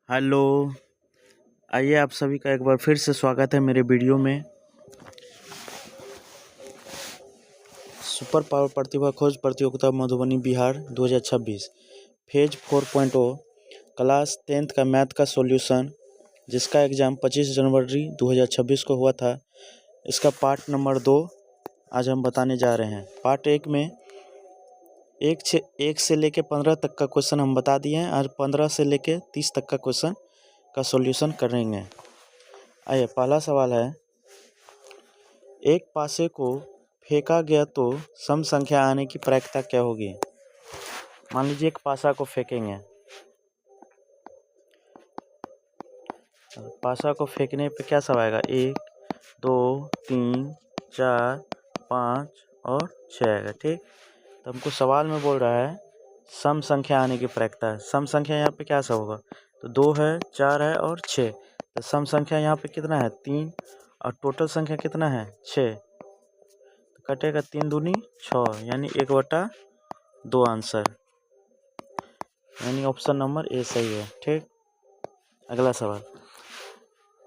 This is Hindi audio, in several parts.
हेलो। आइए आप सभी का एक बार फिर से स्वागत है मेरे वीडियो में। सुपर पावर प्रतिभा खोज प्रतियोगिता Madhubani Bihar 2026 phase 4.0 class 10th का मैथ का सॉल्यूशन, जिसका एग्ज़ाम 25 जनवरी 2026 को हुआ था। इसका पार्ट नंबर 2 आज हम बताने जा रहे हैं। पार्ट 1 में एक से लेके 15 तक का क्वेश्चन हम बता दिए हैं। आज 15 से लेके 30 तक का क्वेश्चन का सॉल्यूशन करेंगे। आइए, पहला सवाल है, एक पासे को फेंका गया तो सम संख्या आने की प्रायिकता क्या होगी। मान लीजिए एक पासा को फेंकेंगे, पासा को फेंकने पे क्या सब आएगा, 1 2 3 4 5 और 6 आएगा। ठीक, तो हमको सवाल में बोल रहा है सम संख्या आने की प्रायिकता है। सम संख्या यहाँ पे क्या सब होगा, तो 2 है, 4 है और 6। तो सम संख्या यहाँ पे कितना है, 3, और टोटल संख्या कितना है, 6। तो कटेगा 3 दूनी 6, यानी 1/2 आंसर, यानी ऑप्शन नंबर ए सही है। ठीक, अगला सवाल,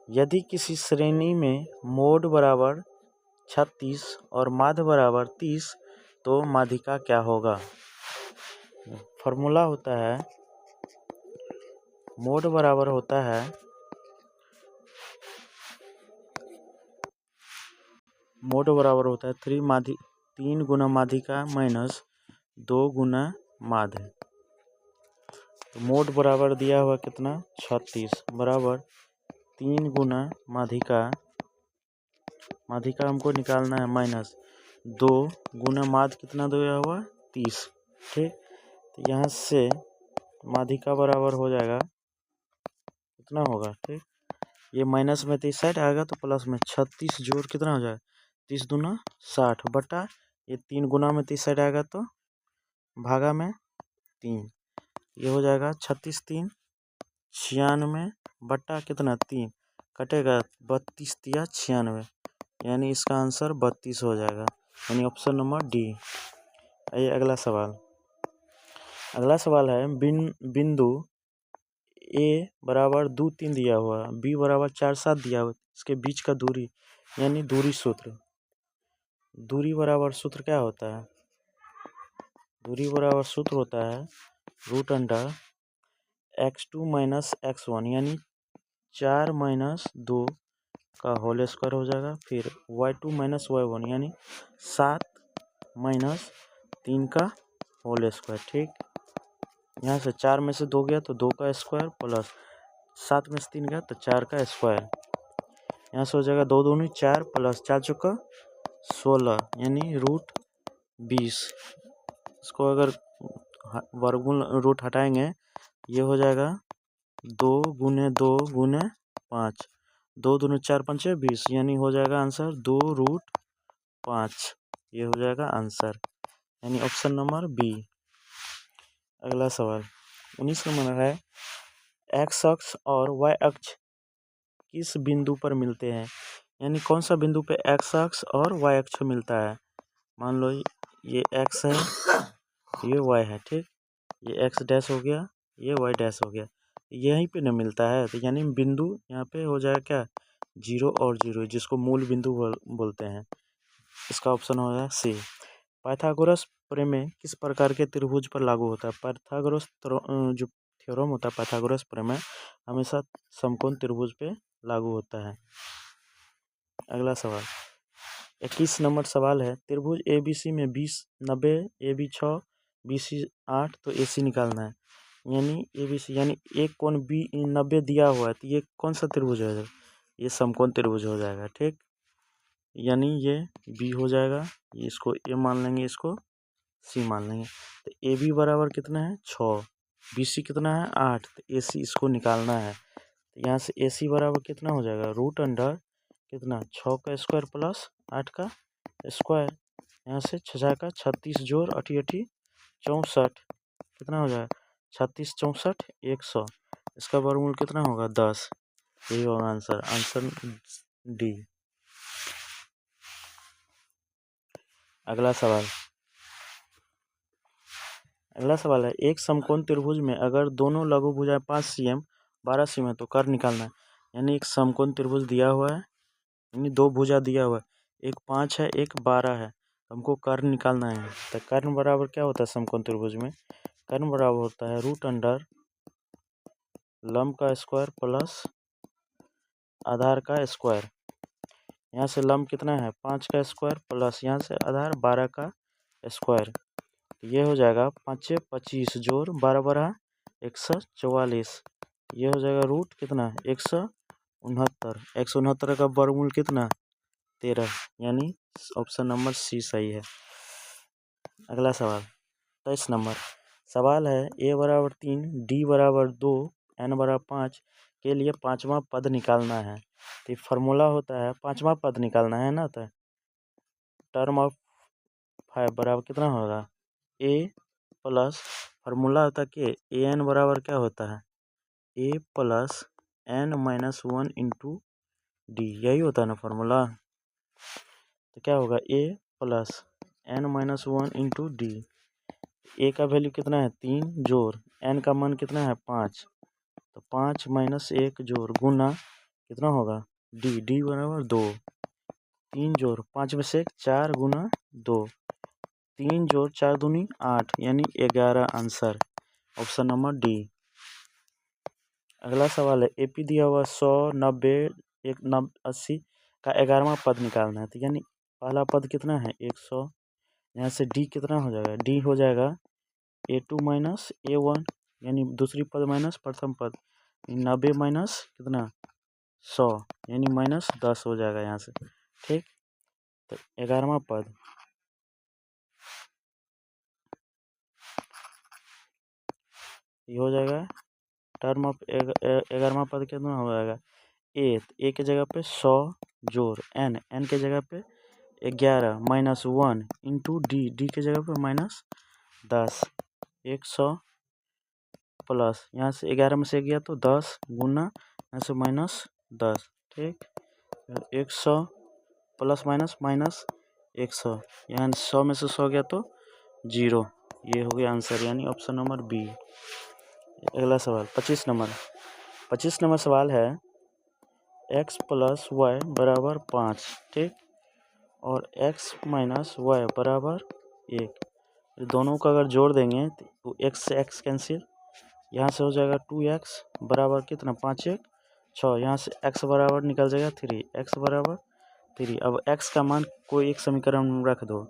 यदि किसी श्रेणी में मोड बराबर 36 और माध्य बराबर 30 तो माध्यिका क्या होगा। फॉर्मूला होता है, मोड बराबर होता है 3 गुना माध्यिका माइनस 2 गुना माध्य। तो मोड बराबर दिया हुआ कितना, 36 बराबर 3 गुना माध्यिका हमको निकालना है माइनस 2 गुना माध्य कितना दिया हुआ, 30। ठीक, तो यहाँ से माध्यिका बराबर हो जाएगा, कितना होगा, ठीक, ये माइनस में 30 साइड आएगा तो प्लस में 36 जोड़ कितना हो जाएगा, 30 दूना 60 बटा ये 3 गुना में 30 साइड आएगा तो भागा में 3, ये हो जाएगा 36 3 96 बटा कितना 3, कटेगा 32 तिया 96, यानी इसका आंसर 32 हो जाएगा, यानी ऑप्शन नंबर डी। आइए अगला सवाल है, बिंदु ए बराबर 2 3 दिया हुआ, बी बराबर 4 7 दिया हुआ, इसके बीच का दूरी यानी दूरी सूत्र। दूरी बराबर सूत्र क्या होता है, दूरी बराबर सूत्र होता है √x2 माइनस x1, यानी 4 माइनस 2 का होल स्क्वायर हो जाएगा। फिर y2 माइनस y1, यानी 7 माइनस 3 का होल स्क्वायर। ठीक, यहाँ से 4 में से 2 गया तो 2 का स्क्वायर प्लस 7 में से 3 गया तो 4 का स्क्वायर, यहाँ से हो जाएगा 2 दूनी 4 प्लस 4 चौका 16, यानी √20। इसको अगर वर्गमूल रूट हटाएंगे, ये हो जाएगा 2 गुने 2 गुने 5, 2 दूनी 4 5 20, यानी हो जाएगा आंसर 2√5, ये हो जाएगा आंसर, यानी ऑप्शन नंबर बी। अगला सवाल 19 नंबर है, एक्स अक्ष और वाई अक्ष किस बिंदु पर मिलते हैं, यानी कौन सा बिंदु पे एक्स अक्ष और वाई अक्ष मिलता है। मान लो ये एक्स है, ये वाई है। ठीक, ये एक्स डैश हो गया, ये वाई डैश हो गया, यहीं पे न मिलता है, तो यानी बिंदु यहाँ पे हो जाएगा क्या, 0 और 0, जिसको मूल बिंदु बोलते हैं। इसका ऑप्शन हो जाएगा सी। पाइथागोरस प्रमेय किस प्रकार के त्रिभुज पर लागू होता है। पाइथागोरस जो थ्योरम होता है, पाइथागोरस प्रमेय हमेशा समकोण त्रिभुज पे लागू होता है। अगला सवाल 21 नंबर सवाल है, त्रिभुज ABC में 20 90 AB 6 BC 8 तो AC निकालना है। यानी ABC यानी एक कोण B 90 दिया हुआ है, तो ये कौन सा त्रिभुज हो जाएगा, ये समकोण त्रिभुज हो जाएगा। ठीक, यानी ये B हो जाएगा, इसको A मान लेंगे, इसको C मान लेंगे। तो AB बराबर कितना है 6, BC कितना है 8, तो AC इसको निकालना है। तो यहाँ से AC बराबर कितना हो जाएगा, √अंडर कितना 6 का स्क्वायर प्लस 8 का स्क्वायर, यहाँ से 6 का 36 जोड़ 8 8 64, कितना हो जाएगा 36 64 100, इसका वर्गमूल कितना होगा 10, यही होगा आंसर, आंसर डी। अगला सवाल है, एक समकोण त्रिभुज में अगर दोनों लघु भुजाएं 5 cm 12 सीमा तो कर्ण निकालना है। यानी एक समकोण त्रिभुज दिया हुआ है, यानी दो भुजा दिया हुआ है, एक 5 है एक 12 है, हमको कर्ण निकालना है। तो कर्ण बराबर क्या होता है समकोण त्रिभुज में? कर्ण बराबर होता है रूट अंडर लंब का स्क्वायर प्लस आधार का स्क्वायर। यहाँ से लंब कितना है 5 का स्क्वायर प्लस यहाँ से आधार 12 का स्क्वायर। ये हो जाएगा 5 25 जोड़ 12 12 144। ये हो जाएगा रूट कितना 169। 169 का वर्गमूल कितना 13, यानी ऑप्शन नंबर सी सही है। अगला सवाल 23 नंबर सवाल है a बराबर 3 d बराबर 2 n बराबर 5 के लिए पांचवा पद निकालना है। तो फार्मूला होता है पांचवा पद निकालना है ना, तो टर्म ऑफ 5 बराबर कितना होगा a प्लस फार्मूला होता है कि ए एन बराबर क्या होता है a plus n minus 1 into D, यही होता है ना फार्मूला। तो क्या होगा a plus n minus 1 into D. A का वैल्यू कितना है 3 जोड़ n का मान कितना है 5, तो 5 माइनस 1 जोड़ गुना कितना होगा डी बराबर 2। 3 जोड़ 5 में से 4 गुना 2, 3 जोड़ 4 दूनी 8, यानी 11 आंसर ऑप्शन नंबर डी। अगला सवाल है एपी दिया हुआ 100 90 80 का 11वां पद निकालना है। तो यानी पहला पद कितना है 100, यहाँ से डी कितना हो जाएगा डी हो जाएगा a2 माइनस a1, यानी दूसरी पद माइनस प्रथम पद, 90 माइनस कितना 100, यानी माइनस 10 हो जाएगा यहाँ से। ठीक, तो 11वां पद ये हो जाएगा टर्म ऑफ 11वां पद कितना हो जाएगा ए के जगह पे 100 जोड़ एन के जगह पे 11 माइनस 1 इंटू डी के जगह पे माइनस 10, 100 प्लस यहाँ से 11 में से गया तो 10 गुना यहाँ से माइनस 10। ठीक, 100 प्लस माइनस माइनस 100, यहाँ 100 में से 100 गया तो 0। ये हो गया आंसर, यानी ऑप्शन नंबर बी। अगला सवाल 25 नंबर सवाल है x प्लस वाई बराबर 5, ठीक, और x माइनस वाई बराबर 1। दोनों का अगर जोड़ देंगे तो x से x कैंसिल, यहाँ से हो जाएगा 2x बराबर कितना 5 1 6, यहाँ से x बराबर निकल जाएगा 3, x बराबर 3। अब x का मान कोई एक समीकरण में रख दो,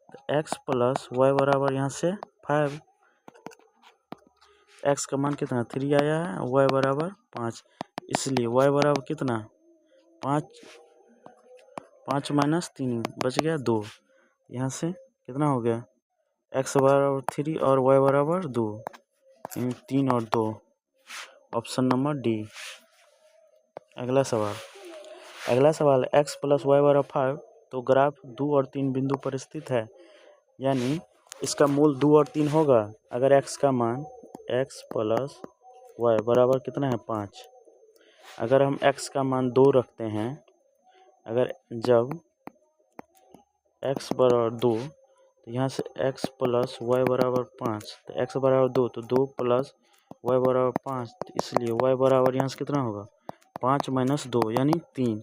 तो x प्लस वाई बराबर यहाँ से 5, x का मान कितना 3 आया है, y बराबर 5, इसलिए y बराबर कितना 5 माइनस 3 बच गया 2, यहाँ से कितना हो गया x बराबर 3 और y बराबर 2, 3 और 2, ऑप्शन नंबर डी। अगला सवाल x प्लस वाई बराबर 5, तो ग्राफ 2 और 3 बिंदु पर स्थित है, यानी इसका मूल 2 और 3 होगा। अगर x का मान x प्लस वाई बराबर कितना है 5, अगर हम x का मान 2 रखते हैं, अगर जब x बराबर 2, तो यहाँ से x प्लस वाई बराबर 5, तो x बराबर 2 तो 2 प्लस वाई बराबर 5, तो इसलिए y बराबर यहाँ से कितना होगा 5 माइनस 2, यानी 3।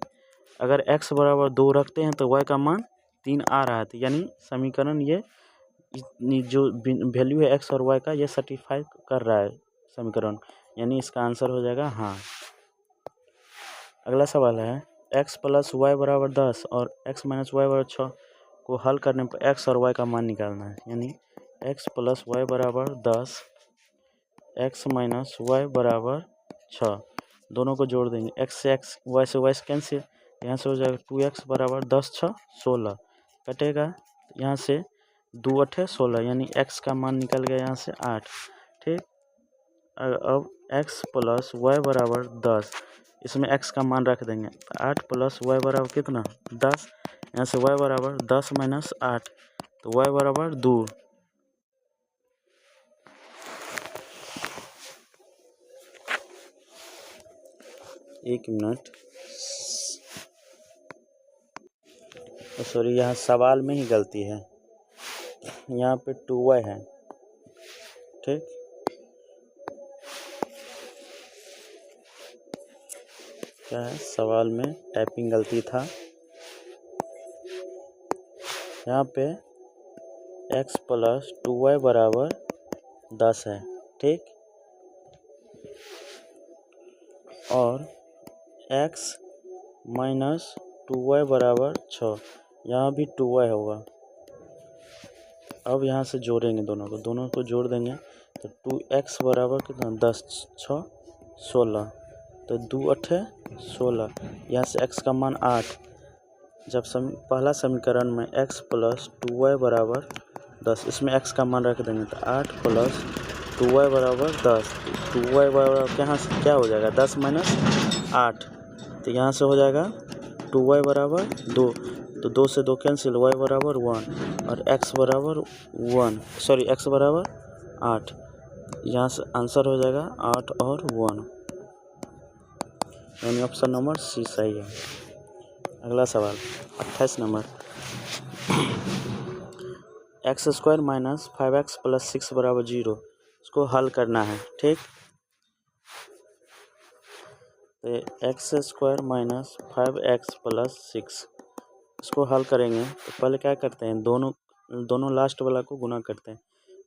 अगर x बराबर 2 रखते हैं तो y का मान 3 आ रहा है, तो यानी समीकरण ये जो वैल्यू है x और y का ये सर्टिफाई कर रहा है समीकरण, यानी इसका आंसर हो जाएगा हाँ। अगला सवाल है x प्लस वाई बराबर 10 और x माइनस वाई बराबर 6 को हल करने पर x और y का मान निकालना है। यानी x प्लस वाई बराबर 10, x माइनस वाई बराबर 6, दोनों को जोड़ देंगे, x से y से कैंसिल, यहाँ से हो जाएगा 2x बराबर 10 6 16, कटेगा यहाँ से 2 8 16, यानी x का मान निकल गया यहाँ से 8। ठीक, अब x प्लस वाई बराबर 10, इसमें x का मान रख देंगे, 8 प्लस वाई बराबर कितना 10, यहाँ से y बराबर 10 माइनस 8, तो y बराबर 2। एक मिनट, सॉरी यहाँ सवाल में ही गलती है, यहाँ पे 2y है। ठीक, क्या है, सवाल में टाइपिंग गलती था। यहाँ पे x प्लस 2y बराबर 10 है, ठीक। और x माइनस 2y बराबर 6, यहाँ भी 2y होगा। अब यहाँ से जोड़ेंगे दोनों को जोड़ देंगे तो 2x बराबर कितना, 10 6 16, तो 2 8 16। यहाँ से x का मान 8। जब पहला समीकरण में x प्लस 2y बराबर 10, इसमें x का मान रख देंगे तो 8 प्लस 2y बराबर 10। 2y बराबर यहाँ से क्या हो जाएगा, 10 माइनस 8, तो यहाँ से हो जाएगा 2y बराबर 2, तो 2 से 2 कैंसिल, y बराबर 1 और x बराबर x बराबर 8। यहाँ से आंसर हो जाएगा 8 और 1, यानी ऑप्शन नंबर सी सही है। अगला सवाल 28 number, x² minus 5x plus 6 बराबर 0, इसको हल करना है, ठीक। तो x² माइनस 5x प्लस 6 इसको हल करेंगे तो पहले क्या करते हैं, दोनों लास्ट वाला को गुना करते हैं।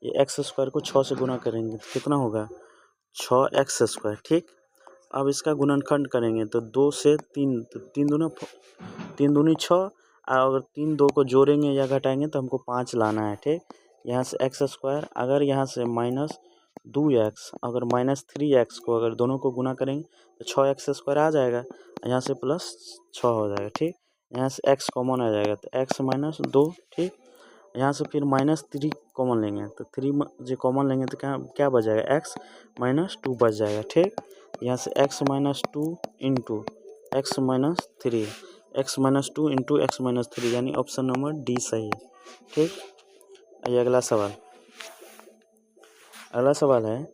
ये x² को 6 से गुना करेंगे तो कितना होगा, 6x², ठीक। अब इसका गुणनखंड करेंगे तो 2 से 3, तो 3 दूनी 6, अगर 3 2 को जोड़ेंगे या घटाएंगे तो हमको 5 लाना है, ठीक। यहाँ से x², अगर यहाँ से माइनस 2x, अगर माइनस 3x को अगर दोनों को गुना करेंगे तो 6x² आ जाएगा, यहाँ से प्लस 6 हो जाएगा, ठीक। यहाँ से x कॉमन आ जाएगा तो x माइनस 2, ठीक। यहाँ से फिर माइनस 3 कॉमन लेंगे तो 3 जो कॉमन लेंगे तो क्या बच जाएगा, x माइनस 2 बच जाएगा, ठीक। यहाँ से x minus 2 into x minus 3, x minus 2 into x minus 3, यानी ऑप्शन नंबर डी सही है, ठीक। आइए अगला सवाल है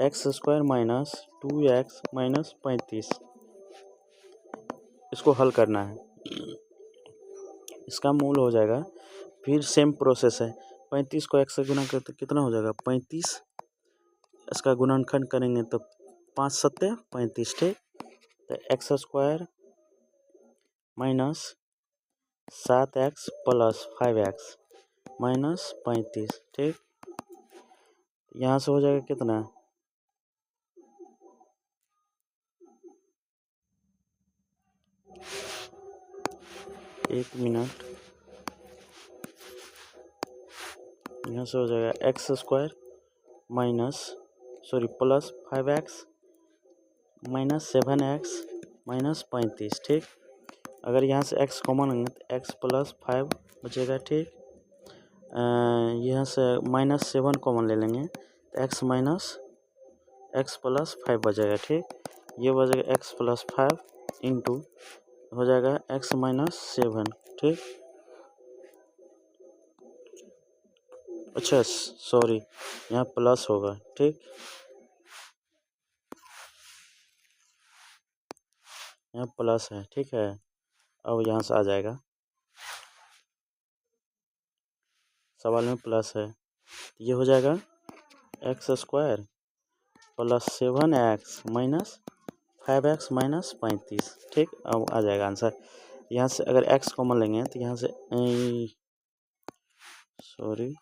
x² माइनस 2x माइनस 35, इसको हल करना है। इसका मूल हो जाएगा, फिर सेम प्रोसेस है, 35 को x से गुना करते कितना हो जाएगा, 35। इसका गुणनखंड करेंगे तो 5 7 35, ठीक। तो x² minus 7x plus 5x minus 35, ठीक। यहाँ से हो जाएगा कितना, एक मिनट, यहाँ से हो जाएगा x² plus 5x minus 7x minus 35, ठीक। अगर यहाँ से x कॉमन लेंगे तो x प्लस 5 बचेगा, ठीक। यहाँ से माइनस 7 कॉमन ले लेंगे तो x प्लस 5 बचेगा, ठीक। ये बचेगा x प्लस 5 इंटू हो जाएगा x माइनस 7, ठीक। अच्छा सॉरी, यहाँ प्लस होगा, ठीक। यहाँ प्लस है, ठीक है। अब यहाँ से आ जाएगा, सवाल में प्लस है, ये हो जाएगा x² plus 7x minus 5x minus 35, ठीक। अब आ जाएगा आंसर। यहाँ से अगर x कॉमन लेंगे तो यहाँ से सॉरी,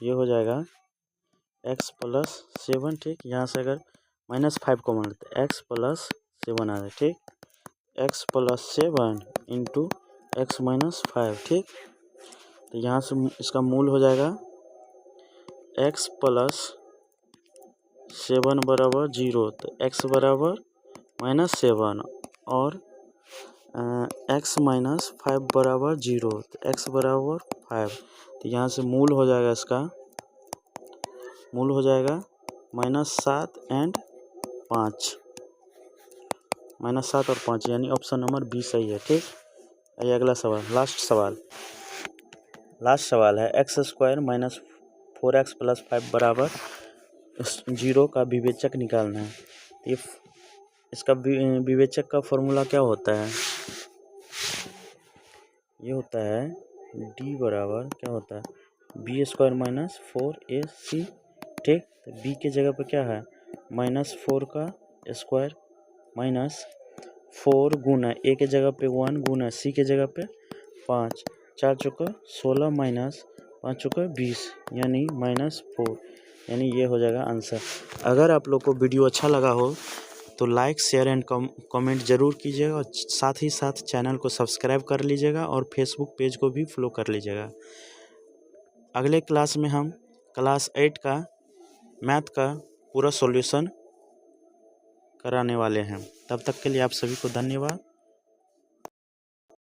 ये हो जाएगा x प्लस 7, ठीक। यहाँ से अगर माइनस 5 कॉमन लेते x प्लस 7 आ जाए, ठीक। x plus 7 into x minus 5, ठीक। तो यहाँ से इसका मूल हो जाएगा x प्लस 7 बराबर 0, तो x बराबर माइनस 7 और x माइनस 5 बराबर 0, तो x बराबर 5। तो यहाँ से मूल हो जाएगा, इसका मूल हो जाएगा -7 एंड 5, -7 और 5, यानी ऑप्शन नंबर बी सही है, ठीक। आइए अगला सवाल, लास्ट सवाल है x² माइनस 4x प्लस 5 बराबर 0 का विवेचक निकालना है। तो इसका विवेचक का फॉर्मूला क्या होता है, ये होता है d बराबर क्या होता है, बी स्क्वायर माइनस 4ac। ठीक, तो बी के जगह पे क्या है -4 का स्क्वायर माइनस 4 गुना ए के जगह पे 1 गुना सी के जगह पे 5, 4 चौका 16 माइनस 5 चौका 20 यानी -4, यानी ये हो जाएगा आंसर। अगर आप लोग को वीडियो अच्छा लगा हो तो लाइक शेयर एंड कमेंट ज़रूर कीजिएगा और साथ ही साथ चैनल को सब्सक्राइब कर लीजिएगा और फेसबुक पेज को भी फॉलो कर लीजिएगा। अगले क्लास में हम क्लास 8 का मैथ का पूरा सॉल्यूशन कराने वाले हैं। तब तक के लिए आप सभी को धन्यवाद।